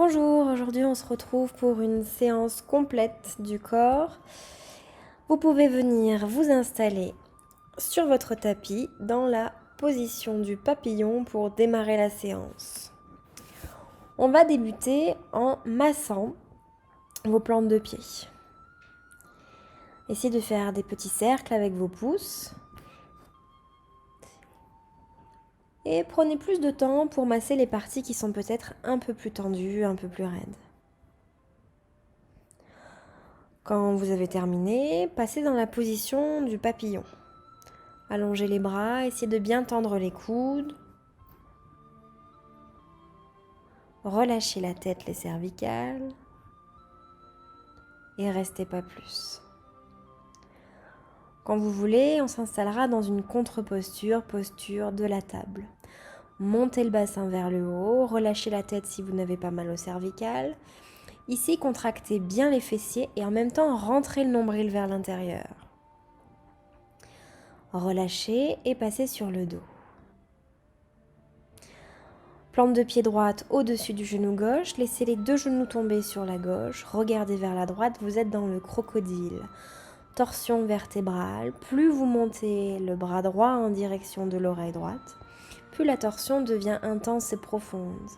Bonjour, aujourd'hui on se retrouve pour une séance complète du corps. Vous pouvez venir vous installer sur votre tapis dans la position du papillon pour démarrer la séance. On va débuter en massant vos plantes de pied. Essayez de faire des petits cercles avec vos pouces. Et prenez plus de temps pour masser les parties qui sont peut-être un peu plus tendues, un peu plus raides. Quand vous avez terminé, passez dans la position du papillon. Allongez les bras, essayez de bien tendre les coudes. Relâchez la tête, les cervicales. Et restez pas plus. Quand vous voulez, on s'installera dans une contre-posture, posture de la table. Montez le bassin vers le haut, relâchez la tête si vous n'avez pas mal au cervical. Ici, contractez bien les fessiers et en même temps, rentrez le nombril vers l'intérieur. Relâchez et passez sur le dos. Plante de pied droite au-dessus du genou gauche, laissez les deux genoux tomber sur la gauche, regardez vers la droite, vous êtes dans le crocodile. Torsion vertébrale, plus vous montez le bras droit en direction de l'oreille droite, plus la torsion devient intense et profonde.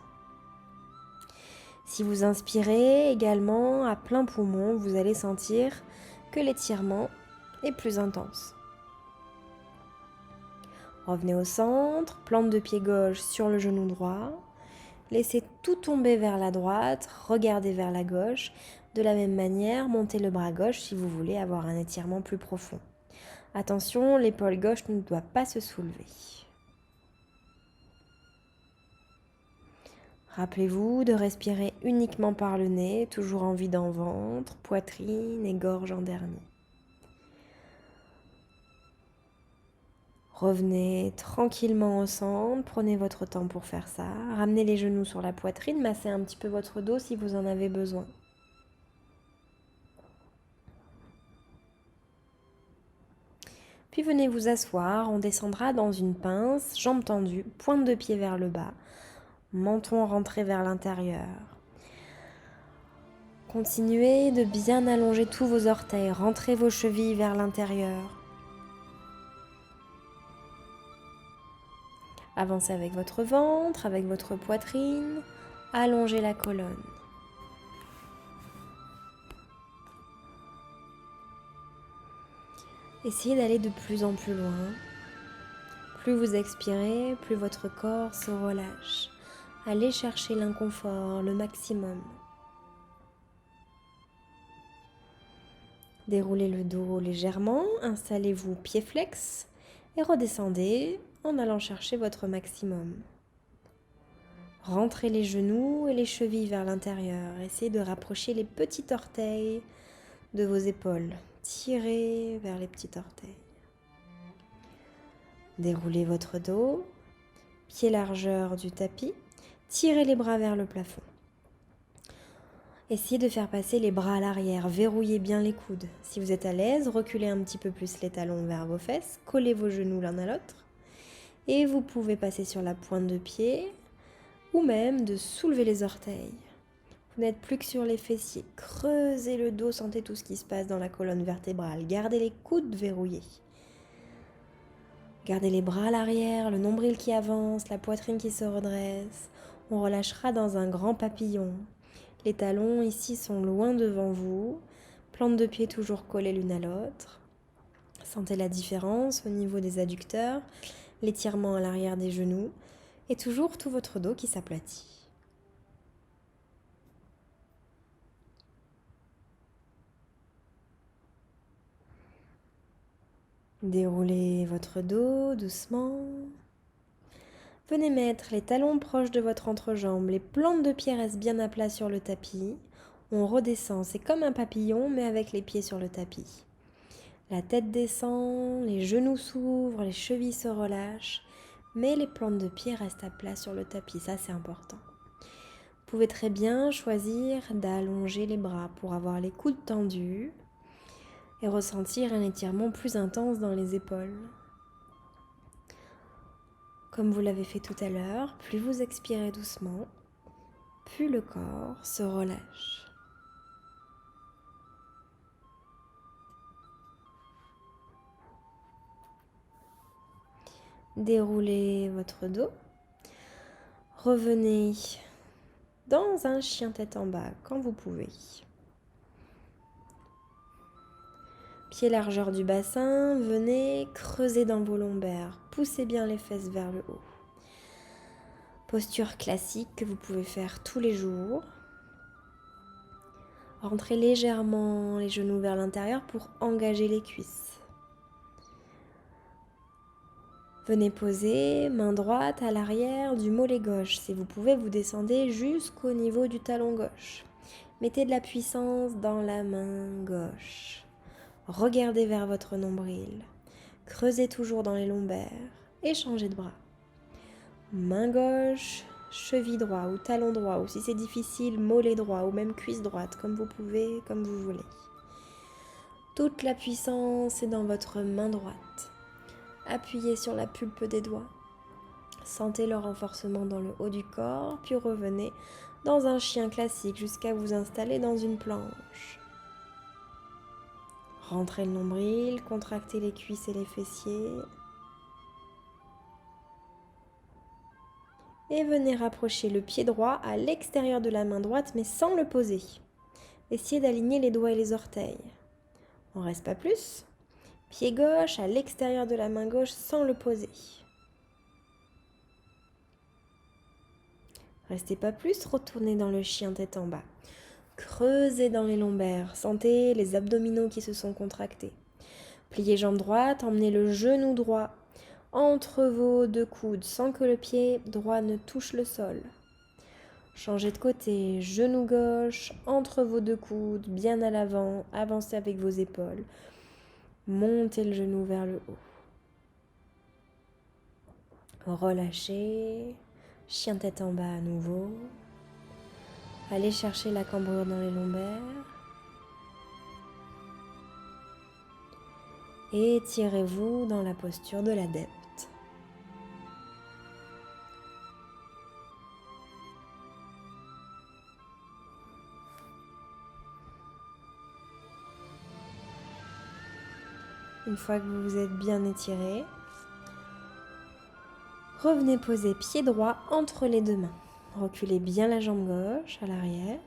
Si vous inspirez également à plein poumon, vous allez sentir que l'étirement est plus intense. Revenez au centre, plante de pied gauche sur le genou droit. Laissez tout tomber vers la droite, regardez vers la gauche. De la même manière, montez le bras gauche si vous voulez avoir un étirement plus profond. Attention, l'épaule gauche ne doit pas se soulever. Rappelez-vous de respirer uniquement par le nez, toujours en vide en ventre, poitrine et gorge en dernier. Revenez tranquillement au centre, prenez votre temps pour faire ça. Ramenez les genoux sur la poitrine, massez un petit peu votre dos si vous en avez besoin. Puis venez vous asseoir, on descendra dans une pince, jambes tendues, pointe de pied vers le bas, menton rentré vers l'intérieur. Continuez de bien allonger tous vos orteils, rentrez vos chevilles vers l'intérieur. Avancez avec votre ventre, avec votre poitrine, allongez la colonne. Essayez d'aller de plus en plus loin. Plus vous expirez, plus votre corps se relâche. Allez chercher l'inconfort, le maximum. Déroulez le dos légèrement, installez-vous pied flex et redescendez en allant chercher votre maximum. Rentrez les genoux et les chevilles vers l'intérieur. Essayez de rapprocher les petits orteils de vos épaules. Tirez vers les petits orteils. Déroulez votre dos, pied largeur du tapis. Tirez les bras vers le plafond. Essayez de faire passer les bras à l'arrière, verrouillez bien les coudes. Si vous êtes à l'aise, reculez un petit peu plus les talons vers vos fesses, collez vos genoux l'un à l'autre. Et vous pouvez passer sur la pointe de pied ou même de soulever les orteils. Vous n'êtes plus que sur les fessiers. Creusez le dos, sentez tout ce qui se passe dans la colonne vertébrale. Gardez les coudes verrouillés. Gardez les bras à l'arrière, le nombril qui avance, la poitrine qui se redresse. On relâchera dans un grand papillon. Les talons ici sont loin devant vous. Plantes de pied toujours collées l'une à l'autre. Sentez la différence au niveau des adducteurs, l'étirement à l'arrière des genoux et toujours tout votre dos qui s'aplatit. Déroulez votre dos doucement. Venez mettre les talons proches de votre entrejambe, les plantes de pied restent bien à plat sur le tapis. On redescend, c'est comme un papillon mais avec les pieds sur le tapis. La tête descend, les genoux s'ouvrent, les chevilles se relâchent, mais les plantes de pied restent à plat sur le tapis, ça c'est important. Vous pouvez très bien choisir d'allonger les bras pour avoir les coudes tendus et ressentir un étirement plus intense dans les épaules. Comme vous l'avez fait tout à l'heure, plus vous expirez doucement, puis le corps se relâche. Déroulez votre dos. Revenez dans un chien tête en bas quand vous pouvez. Pied largeur du bassin, venez creuser dans vos lombaires. Poussez bien les fesses vers le haut. Posture classique que vous pouvez faire tous les jours. Rentrez légèrement les genoux vers l'intérieur pour engager les cuisses. Venez poser main droite à l'arrière du mollet gauche. Si vous pouvez, vous descendez jusqu'au niveau du talon gauche. Mettez de la puissance dans la main gauche. Regardez vers votre nombril. Creusez toujours dans les lombaires et changez de bras. Main gauche, cheville droit ou talon droit, ou si c'est difficile, mollet droit ou même cuisse droite, comme vous pouvez, comme vous voulez. Toute la puissance est dans votre main droite. Appuyez sur la pulpe des doigts. Sentez le renforcement dans le haut du corps, puis revenez dans un chien classique jusqu'à vous installer dans une planche. Rentrez le nombril, contractez les cuisses et les fessiers. Et venez rapprocher le pied droit à l'extérieur de la main droite, mais sans le poser. Essayez d'aligner les doigts et les orteils. On ne reste pas plus. Pied gauche à l'extérieur de la main gauche sans le poser. Restez pas plus, retournez dans le chien tête en bas. Creusez dans les lombaires, sentez les abdominaux qui se sont contractés. Pliez jambe droite, emmenez le genou droit entre vos deux coudes sans que le pied droit ne touche le sol. Changez de côté, genou gauche entre vos deux coudes, bien à l'avant, avancez avec vos épaules. Montez le genou vers le haut. Relâchez, chien tête en bas à nouveau. Allez chercher la cambrure dans les lombaires. Et étirez-vous dans la posture de l'adepte. Une fois que vous vous êtes bien étiré, revenez poser pied droit entre les deux mains. Reculez bien la jambe gauche à l'arrière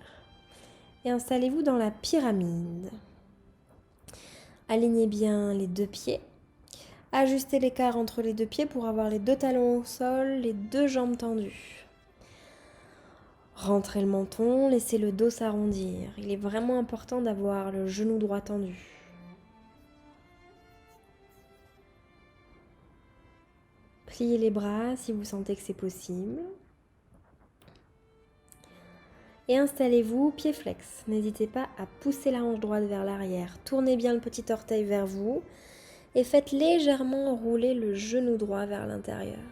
et installez-vous dans la pyramide. Alignez bien les deux pieds. Ajustez l'écart entre les deux pieds pour avoir les deux talons au sol, les deux jambes tendues. Rentrez le menton, laissez le dos s'arrondir. Il est vraiment important d'avoir le genou droit tendu. Pliez les bras si vous sentez que c'est possible. Et installez-vous pied flex. N'hésitez pas à pousser la hanche droite vers l'arrière. Tournez bien le petit orteil vers vous et faites légèrement rouler le genou droit vers l'intérieur.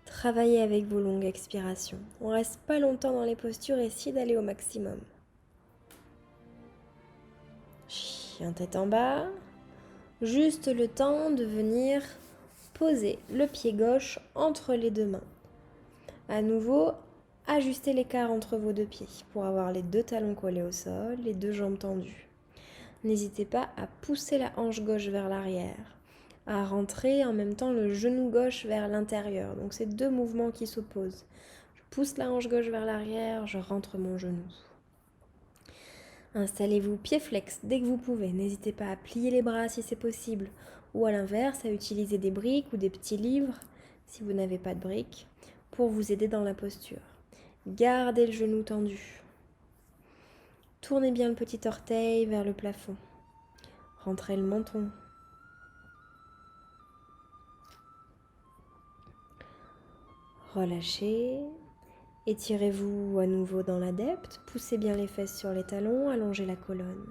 Travaillez avec vos longues expirations. On ne reste pas longtemps dans les postures, essayez d'aller au maximum. Chien tête en bas. Juste le temps de venir poser le pied gauche entre les deux mains. À nouveau, ajustez l'écart entre vos deux pieds pour avoir les deux talons collés au sol, les deux jambes tendues. N'hésitez pas à pousser la hanche gauche vers l'arrière, à rentrer en même temps le genou gauche vers l'intérieur. Donc c'est deux mouvements qui s'opposent. Je pousse la hanche gauche vers l'arrière, je rentre mon genou. Installez-vous pied flex dès que vous pouvez. N'hésitez pas à plier les bras si c'est possible. Ou à l'inverse, à utiliser des briques ou des petits livres, si vous n'avez pas de briques, pour vous aider dans la posture. Gardez le genou tendu. Tournez bien le petit orteil vers le plafond. Rentrez le menton. Relâchez. Étirez-vous à nouveau dans l'adepte. Poussez bien les fesses sur les talons. Allongez la colonne.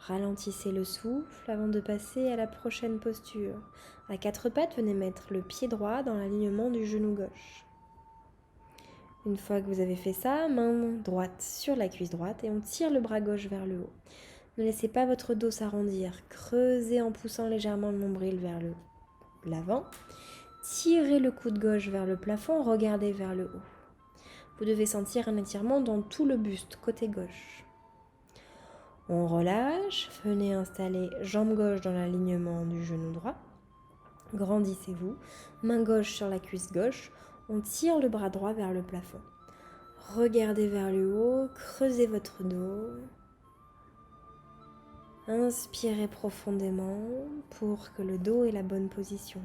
Ralentissez le souffle avant de passer à la prochaine posture. À quatre pattes, venez mettre le pied droit dans l'alignement du genou gauche. Une fois que vous avez fait ça, main droite sur la cuisse droite et on tire le bras gauche vers le haut. Ne laissez pas votre dos s'arrondir. Creusez en poussant légèrement le nombril vers l'avant. Tirez le coude gauche vers le plafond, regardez vers le haut. Vous devez sentir un étirement dans tout le buste, côté gauche. On relâche, venez installer jambe gauche dans l'alignement du genou droit. Grandissez-vous, main gauche sur la cuisse gauche. On tire le bras droit vers le plafond. Regardez vers le haut, creusez votre dos. Inspirez profondément pour que le dos ait la bonne position.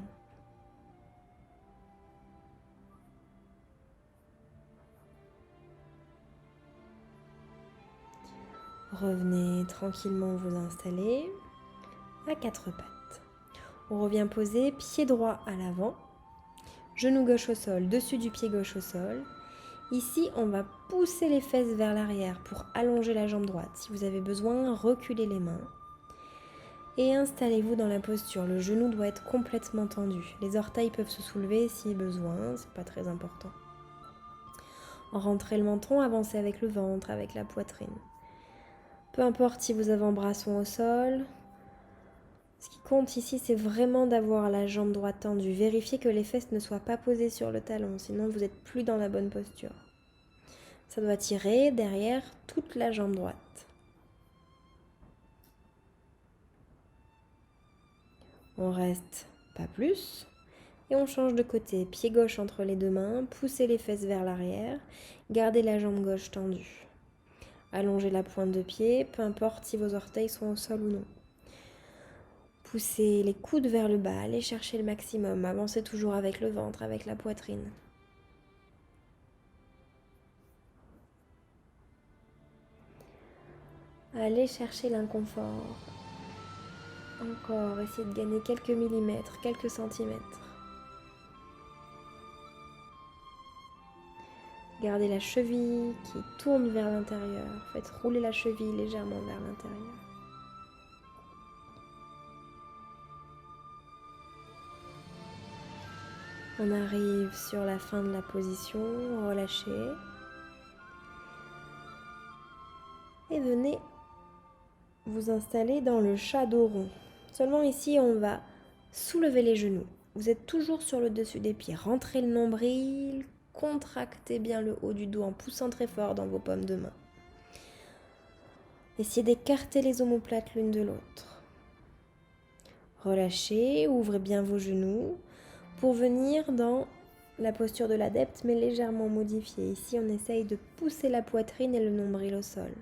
Revenez tranquillement vous installer à quatre pattes. On revient poser pied droit à l'avant, genou gauche au sol, dessus du pied gauche au sol. Ici, on va pousser les fesses vers l'arrière pour allonger la jambe droite. Si vous avez besoin, reculez les mains. Et installez-vous dans la posture. Le genou doit être complètement tendu. Les orteils peuvent se soulever si besoin, c'est pas très important. Rentrez le menton, avancez avec le ventre, avec la poitrine. Peu importe si vos avant-bras sont au sol. Ce qui compte ici, c'est vraiment d'avoir la jambe droite tendue. Vérifiez que les fesses ne soient pas posées sur le talon, sinon vous n'êtes plus dans la bonne posture. Ça doit tirer derrière toute la jambe droite. On reste pas plus et on change de côté. Pied gauche entre les deux mains, poussez les fesses vers l'arrière, gardez la jambe gauche tendue. Allongez la pointe de pied, peu importe si vos orteils sont au sol ou non. Poussez les coudes vers le bas, allez chercher le maximum, avancez toujours avec le ventre, avec la poitrine. Allez chercher l'inconfort. Encore, essayez de gagner quelques millimètres, quelques centimètres. Gardez la cheville qui tourne vers l'intérieur. Faites rouler la cheville légèrement vers l'intérieur. On arrive sur la fin de la position, relâchez. Et venez vous installer dans le chat dos rond. Seulement ici, on va soulever les genoux. Vous êtes toujours sur le dessus des pieds. Rentrez le nombril, contractez bien le haut du dos en poussant très fort dans vos paumes de main. Essayez d'écarter les omoplates l'une de l'autre. Relâchez, ouvrez bien vos genoux pour venir dans la posture de l'adepte, mais légèrement modifiée. Ici, on essaye de pousser la poitrine et le nombril au sol.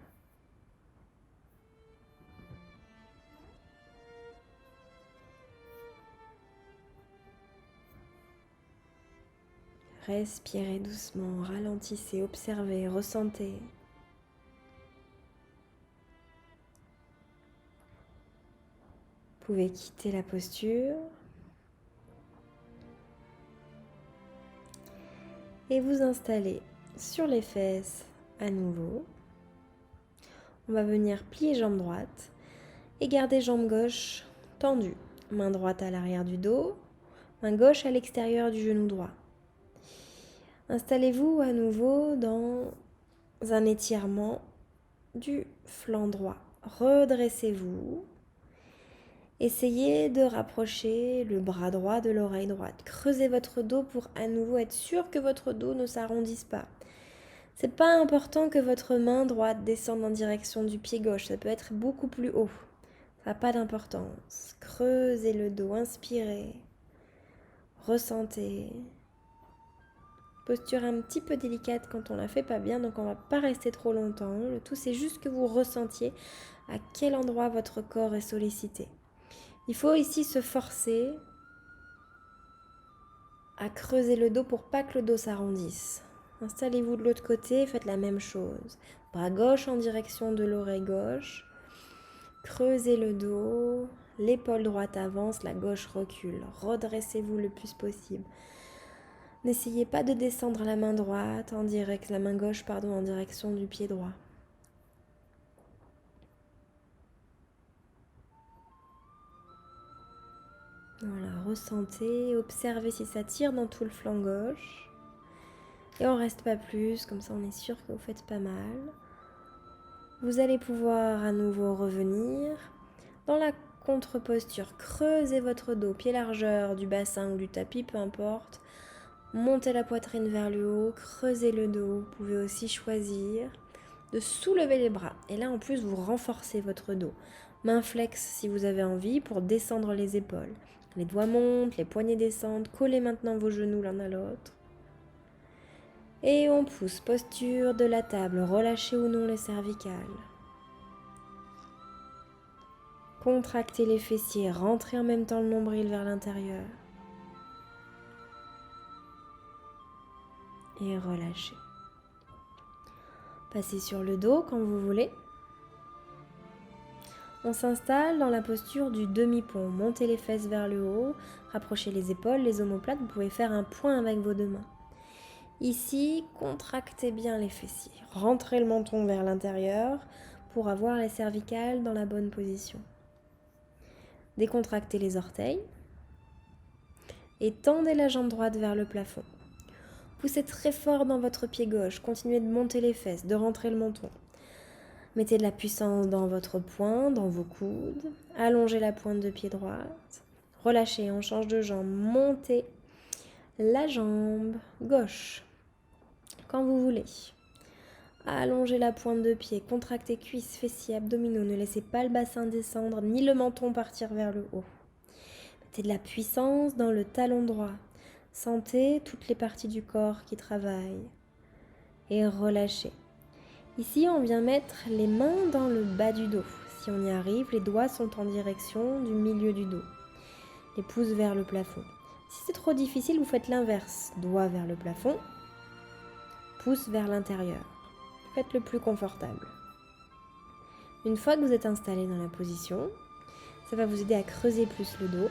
Respirez doucement, ralentissez, observez, ressentez. Vous pouvez quitter la posture et vous installer sur les fesses à nouveau. On va venir plier jambe droite et garder jambe gauche tendue. Main droite à l'arrière du dos, main gauche à l'extérieur du genou droit. Installez-vous à nouveau dans un étirement du flanc droit. Redressez-vous. Essayez de rapprocher le bras droit de l'oreille droite. Creusez votre dos pour à nouveau être sûr que votre dos ne s'arrondisse pas. C'est pas important que votre main droite descende en direction du pied gauche. Ça peut être beaucoup plus haut. Ça n'a pas d'importance. Creusez le dos, inspirez. Ressentez. Posture un petit peu délicate quand on la fait pas bien, donc on va pas rester trop longtemps. Le tout, c'est juste que vous ressentiez à quel endroit votre corps est sollicité. Il faut ici se forcer à creuser le dos pour pas que le dos s'arrondisse. Installez-vous de l'autre côté, faites la même chose. Bras gauche en direction de l'oreille gauche. Creusez le dos, l'épaule droite avance, la gauche recule. Redressez-vous le plus possible. N'essayez pas de descendre la main droite la main gauche en direction du pied droit. Voilà, ressentez, observez si ça tire dans tout le flanc gauche. Et on reste pas plus, comme ça on est sûr que vous faites pas mal. Vous allez pouvoir à nouveau revenir dans la contre-posture. Creusez votre dos, pied largeur du bassin ou du tapis, peu importe. Montez la poitrine vers le haut, creusez le dos. Vous pouvez aussi choisir de soulever les bras. Et là, en plus, vous renforcez votre dos. Main flex si vous avez envie pour descendre les épaules. Les doigts montent, les poignets descendent. Collez maintenant vos genoux l'un à l'autre. Et on pousse, posture de la table. Relâchez ou non les cervicales. Contractez les fessiers, rentrez en même temps le nombril vers l'intérieur. Et relâchez. Passez sur le dos quand vous voulez. On s'installe dans la posture du demi-pont. Montez les fesses vers le haut, rapprochez les épaules, les omoplates. Vous pouvez faire un point avec vos deux mains. Ici, contractez bien les fessiers. Rentrez le menton vers l'intérieur pour avoir les cervicales dans la bonne position. Décontractez les orteils et tendez la jambe droite vers le plafond. Poussez très fort dans votre pied gauche. Continuez de monter les fesses, de rentrer le menton. Mettez de la puissance dans votre poing, dans vos coudes. Allongez la pointe de pied droite. Relâchez, on change de jambe. Montez la jambe gauche quand vous voulez. Allongez la pointe de pied, contractez cuisses, fessiers, abdominaux. Ne laissez pas le bassin descendre ni le menton partir vers le haut. Mettez de la puissance dans le talon droit. Sentez toutes les parties du corps qui travaillent. Et relâchez. Ici, on vient mettre les mains dans le bas du dos. Si on y arrive, les doigts sont en direction du milieu du dos. Les pouces vers le plafond. Si c'est trop difficile, vous faites l'inverse. Doigts vers le plafond, pouces vers l'intérieur. Faites le plus confortable. Une fois que vous êtes installé dans la position, ça va vous aider à creuser plus le dos.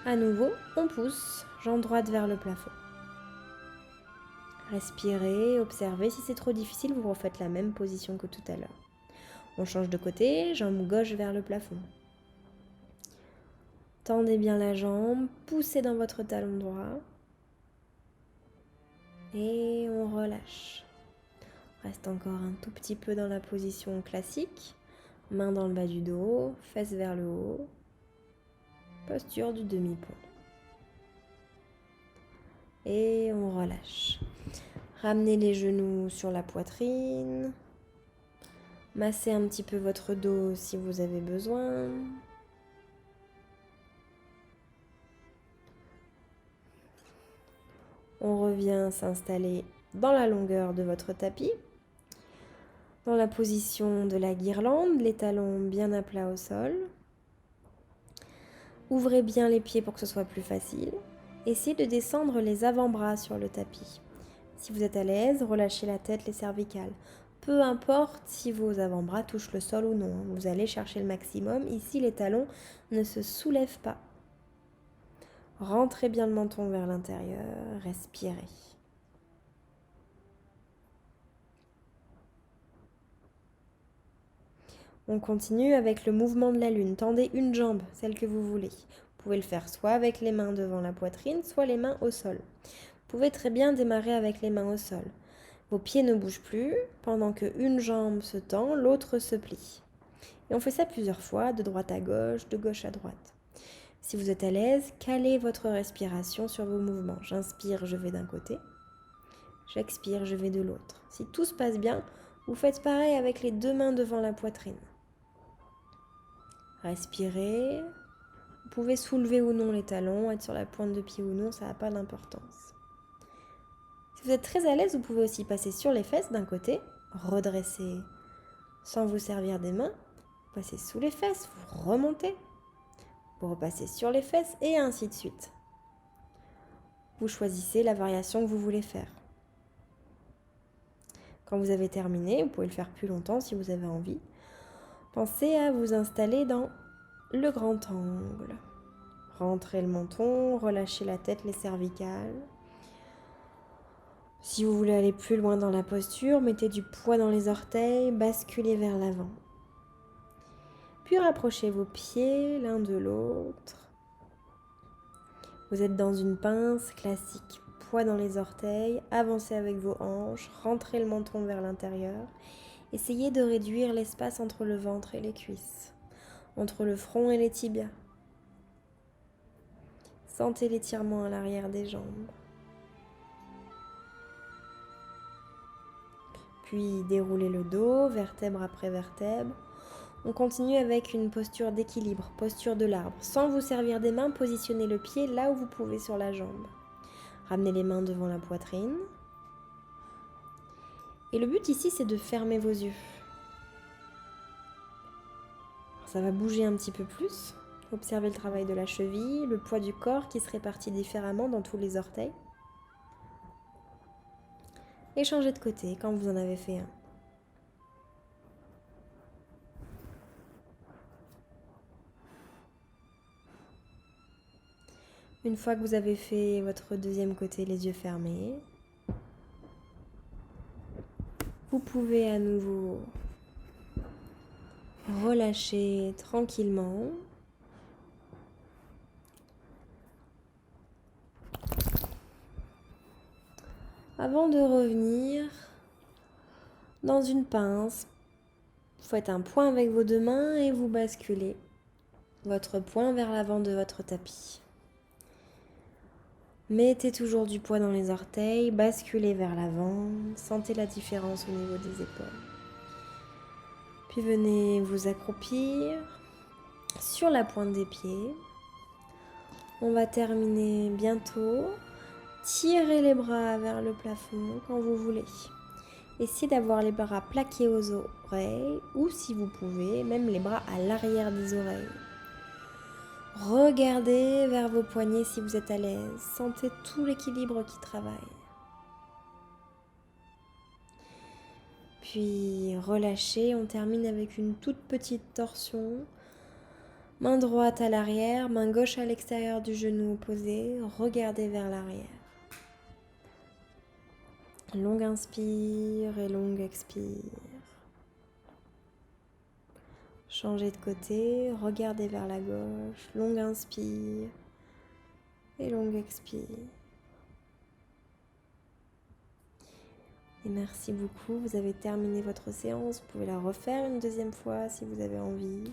À nouveau, on pousse, jambe droite vers le plafond. Respirez, observez. Si c'est trop difficile, vous refaites la même position que tout à l'heure. On change de côté, jambe gauche vers le plafond. Tendez bien la jambe, poussez dans votre talon droit. Et on relâche. Reste encore un tout petit peu dans la position classique. Main dans le bas du dos, fesses vers le haut. Posture du demi-pont. Et on relâche. Ramenez les genoux sur la poitrine. Massez un petit peu votre dos si vous avez besoin. On revient s'installer dans la longueur de votre tapis. Dans la position de la guirlande, les talons bien à plat au sol. Ouvrez bien les pieds pour que ce soit plus facile. Essayez de descendre les avant-bras sur le tapis. Si vous êtes à l'aise, relâchez la tête, les cervicales. Peu importe si vos avant-bras touchent le sol ou non, vous allez chercher le maximum. Ici, les talons ne se soulèvent pas. Rentrez bien le menton vers l'intérieur, respirez. On continue avec le mouvement de la lune. Tendez une jambe, celle que vous voulez. Vous pouvez le faire soit avec les mains devant la poitrine, soit les mains au sol. Vous pouvez très bien démarrer avec les mains au sol. Vos pieds ne bougent plus. Pendant qu'une jambe se tend, l'autre se plie. Et on fait ça plusieurs fois, de droite à gauche, de gauche à droite. Si vous êtes à l'aise, calez votre respiration sur vos mouvements. J'inspire, je vais d'un côté. J'expire, je vais de l'autre. Si tout se passe bien, vous faites pareil avec les deux mains devant la poitrine. Respirez. Vous pouvez soulever ou non les talons, être sur la pointe de pied ou non, ça n'a pas d'importance. Si vous êtes très à l'aise, vous pouvez aussi passer sur les fesses d'un côté, redresser sans vous servir des mains, passer sous les fesses, vous remontez, vous repassez sur les fesses et ainsi de suite. Vous choisissez la variation que vous voulez faire. Quand vous avez terminé, vous pouvez le faire plus longtemps si vous avez envie. Pensez à vous installer dans le grand angle. Rentrez le menton, relâchez la tête, les cervicales. Si vous voulez aller plus loin dans la posture, mettez du poids dans les orteils, basculez vers l'avant. Puis rapprochez vos pieds l'un de l'autre. Vous êtes dans une pince classique. Poids dans les orteils, avancez avec vos hanches, rentrez le menton vers l'intérieur Essayez de réduire l'espace entre le ventre et les cuisses, entre le front et les tibias. Sentez l'étirement à l'arrière des jambes. Puis déroulez le dos, vertèbre après vertèbre. On continue avec une posture d'équilibre, posture de l'arbre. Sans vous servir des mains, positionnez le pied là où vous pouvez sur la jambe. Ramenez les mains devant la poitrine. Et le but ici, c'est de fermer vos yeux. Alors, ça va bouger un petit peu plus. Observez le travail de la cheville, le poids du corps qui se répartit différemment dans tous les orteils. Et changez de côté quand vous en avez fait un. Une fois que vous avez fait votre deuxième côté, les yeux fermés, vous pouvez à nouveau relâcher tranquillement. Avant de revenir dans une pince, vous faites un point avec vos deux mains et vous basculez votre poing vers l'avant de votre tapis. Mettez toujours du poids dans les orteils, basculez vers l'avant, sentez la différence au niveau des épaules. Puis venez vous accroupir sur la pointe des pieds. On va terminer bientôt. Tirez les bras vers le plafond quand vous voulez. Essayez d'avoir les bras plaqués aux oreilles ou si vous pouvez, même les bras à l'arrière des oreilles. Regardez vers vos poignets si vous êtes à l'aise. Sentez tout l'équilibre qui travaille. Puis relâchez, on termine avec une toute petite torsion. Main droite à l'arrière, main gauche à l'extérieur du genou opposé. Regardez vers l'arrière. Longue inspire et longue expire. Changez de côté, regardez vers la gauche, longue inspire et longue expire. Et merci beaucoup, vous avez terminé votre séance, vous pouvez la refaire une deuxième fois si vous avez envie.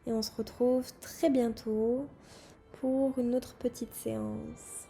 Et on se retrouve très bientôt pour une autre petite séance.